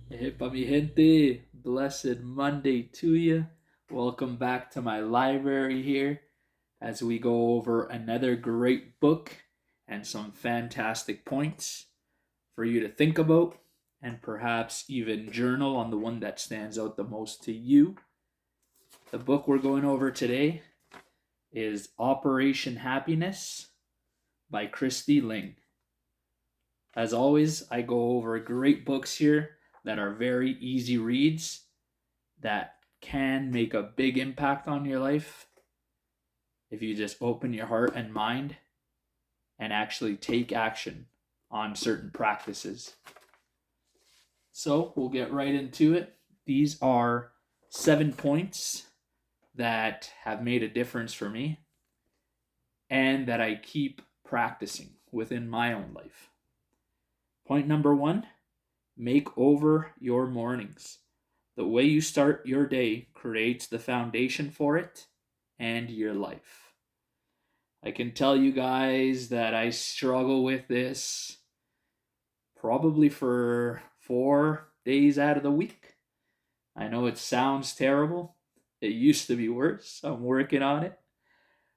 Epa mi gente, blessed Monday to you. Welcome back to my library here as we go over another great book and some fantastic points for you to think about and perhaps even journal on the one that stands out the most to you. The book we're going over today is Operation Happiness by Christy Ling. As always, I go over great books here that are very easy reads that can make a big impact on your life if you just open your heart and mind and actually take action on certain practices. So we'll get right into it. These are 7 points that have made a difference for me and that I keep practicing within my own life. Point number one, make over your mornings. The way you start your day creates the foundation for it and your life. I can tell you guys that I struggle with this probably for 4 days out of the week. I know it sounds terrible. It used to be worse. I'm working on it.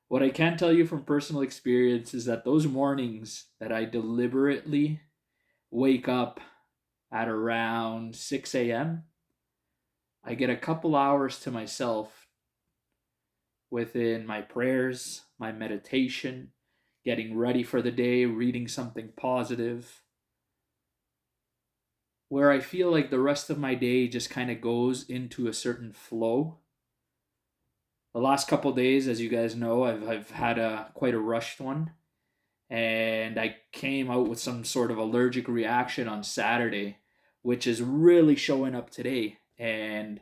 What I can tell you from personal experience is that those mornings that I deliberately wake up at around 6 a.m., I get a couple hours to myself within my prayers, my meditation, getting ready for the day, reading something positive, where I feel like the rest of my day just kind of goes into a certain flow. The last couple days, as you guys know, I've had quite a rushed one, and I came out with some sort of allergic reaction on Saturday, which is really showing up today. And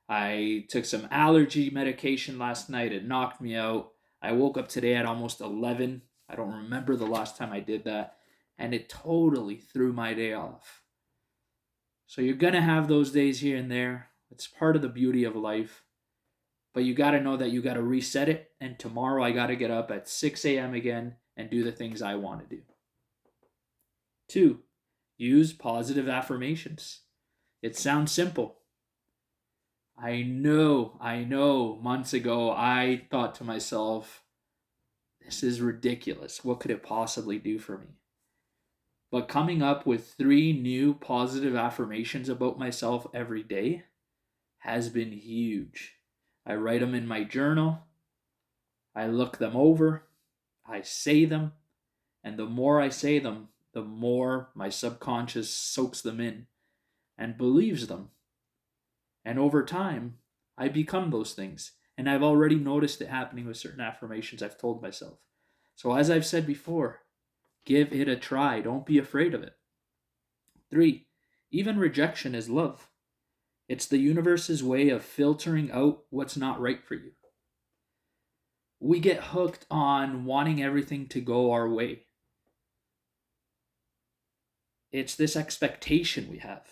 I took some allergy medication last night. It knocked me out. I woke up today at almost 11. I don't remember the last time I did that. And it totally threw my day off. So you're going to have those days here and there. It's part of the beauty of life. But you got to know that you got to reset it. And tomorrow I got to get up at 6 a.m. again and do the things I want to do. 2, use positive affirmations. It sounds simple. I know, months ago I thought to myself, this is ridiculous. What could it possibly do for me? But coming up with 3 new positive affirmations about myself every day has been huge. I write them in my journal, I look them over, I say them, and the more I say them, the more my subconscious soaks them in and believes them. And over time, I become those things. And I've already noticed it happening with certain affirmations I've told myself. So, as I've said before, give it a try. Don't be afraid of it. 3, even rejection is love. It's the universe's way of filtering out what's not right for you. We get hooked on wanting everything to go our way. It's this expectation we have.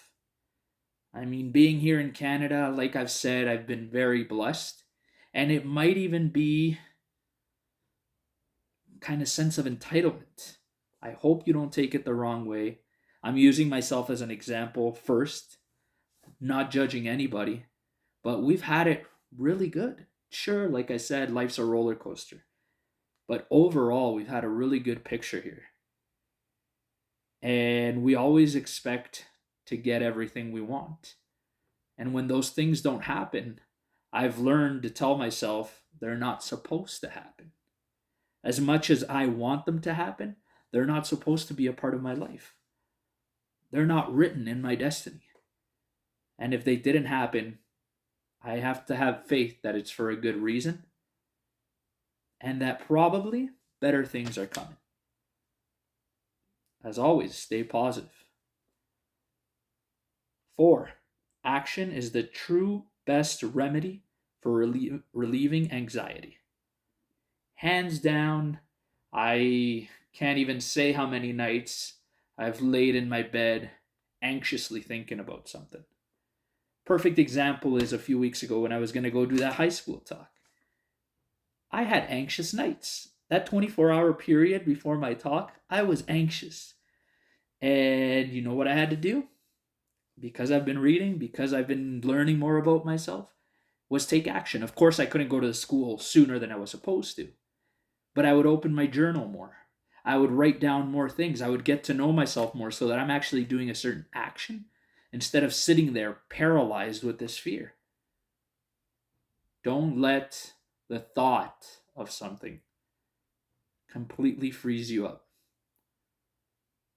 I mean, being here in Canada, like I've said, I've been very blessed. And it might even be kind of sense of entitlement. I hope you don't take it the wrong way. I'm using myself as an example first, not judging anybody, but we've had it really good. Sure, like I said, life's a roller coaster. But overall, we've had a really good picture here. And we always expect to get everything we want. And when those things don't happen, I've learned to tell myself they're not supposed to happen. As much as I want them to happen, they're not supposed to be a part of my life. They're not written in my destiny. And if they didn't happen, I have to have faith that it's for a good reason and that probably better things are coming. As always, stay positive. 4, action is the true best remedy for relieving anxiety. Hands down, I can't even say how many nights I've laid in my bed anxiously thinking about something. Perfect example is a few weeks ago when I was going to go do that high school talk. I had anxious nights. That 24-hour period before my talk, I was anxious. And you know what I had to do? because I've been reading, because I've been learning more about myself, was take action. Of course, I couldn't go to the school sooner than I was supposed to, but I would open my journal more. I would write down more things. I would get to know myself more so that I'm actually doing a certain action instead of sitting there paralyzed with this fear. Don't let the thought of something completely freeze you up.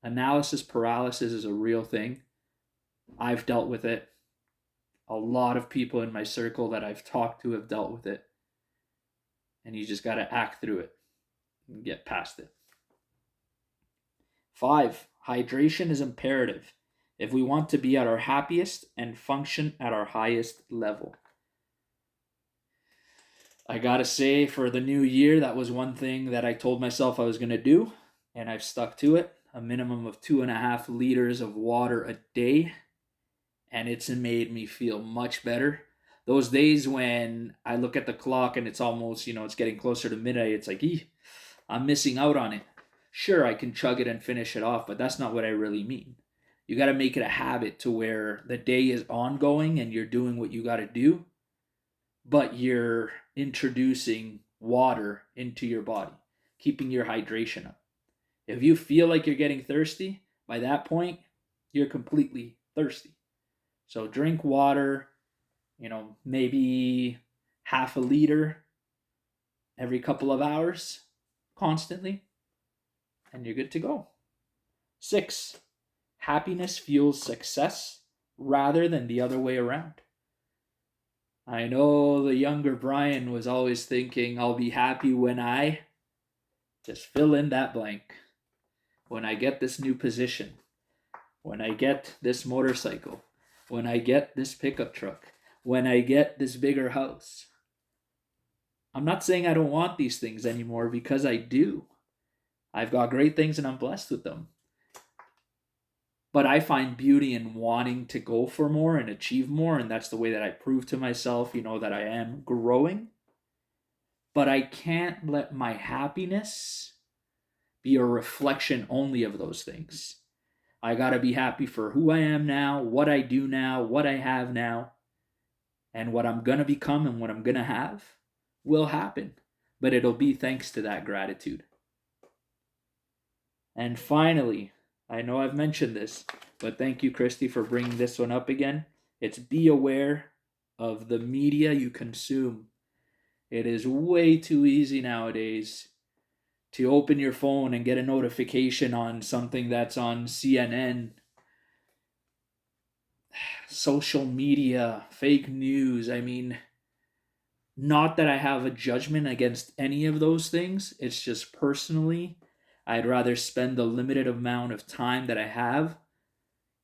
Analysis paralysis is a real thing. I've dealt with it. A lot of people in my circle that I've talked to have dealt with it. And you just got to act through it and get past it. 5, hydration is imperative if we want to be at our happiest and function at our highest level. I gotta say, for the new year, that was one thing that I told myself I was gonna do, and I've stuck to it. A minimum of 2.5 liters of water a day, and it's made me feel much better. Those days when I look at the clock and it's almost, it's getting closer to midnight, it's like, I'm missing out on it. Sure, I can chug it and finish it off, but that's not what I really mean. You got to make it a habit to where the day is ongoing and you're doing what you got to do, but you're introducing water into your body, keeping your hydration up. If you feel like you're getting thirsty, by that point, you're completely thirsty. So drink water, maybe half a liter every couple of hours constantly, and you're good to go. 6, happiness fuels success rather than the other way around. I know the younger Brian was always thinking, I'll be happy when I just fill in that blank. When I get this new position, when I get this motorcycle, when I get this pickup truck, when I get this bigger house. I'm not saying I don't want these things anymore, because I do. I've got great things and I'm blessed with them. But I find beauty in wanting to go for more and achieve more, and that's the way that I prove to myself, that I am growing. But I can't let my happiness be a reflection only of those things. I got to be happy for who I am now, what I do now, what I have now, and what I'm going to become and what I'm going to have will happen. But it'll be thanks to that gratitude. And finally, I know I've mentioned this, but thank you, Christy, for bringing this one up again. It's be aware of the media you consume. It is way too easy nowadays to open your phone and get a notification on something that's on CNN, social media, fake news. I mean, not that I have a judgment against any of those things. It's just personally, I'd rather spend the limited amount of time that I have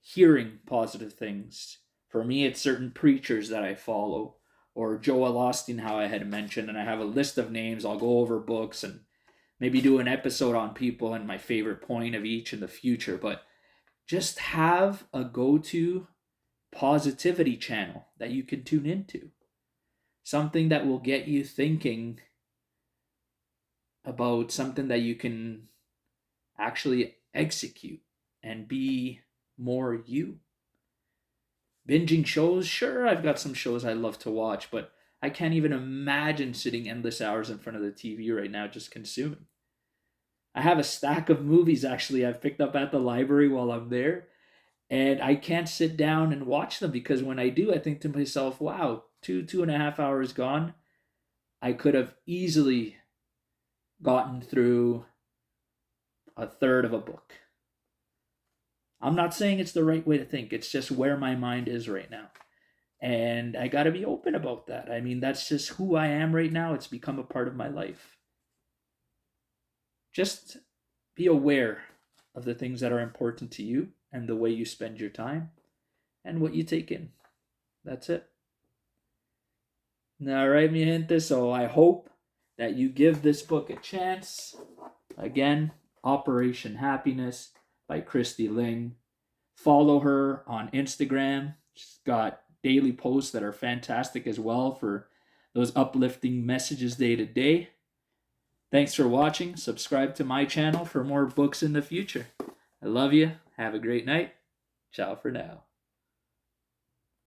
hearing positive things. For me, it's certain preachers that I follow, or Joel Osteen, how I had mentioned, and I have a list of names. I'll go over books and maybe do an episode on people and my favorite point of each in the future. But just have a go-to positivity channel that you can tune into. Something that will get you thinking about something that you can actually execute and be more you. Binging shows, sure, I've got some shows I love to watch, but I can't even imagine sitting endless hours in front of the TV right now just consuming. I have a stack of movies actually I've picked up at the library while I'm there, and I can't sit down and watch them because when I do, I think to myself, wow, 2.5 hours gone. I could have easily gotten through a third of a book. I'm not saying it's the right way to think. It's just where my mind is right now. And I got to be open about that. I mean, that's just who I am right now. It's become a part of my life. Just be aware of the things that are important to you and the way you spend your time and what you take in. That's it. All right, mi gente. So I hope that you give this book a chance. Again, Operation Hapiness by Christy Ling. Follow her on Instagram. She's got daily posts that are fantastic as well for those uplifting messages day to day. Thanks for watching. Subscribe to my channel for more books in the future. I love you. Have a great night. Ciao for now.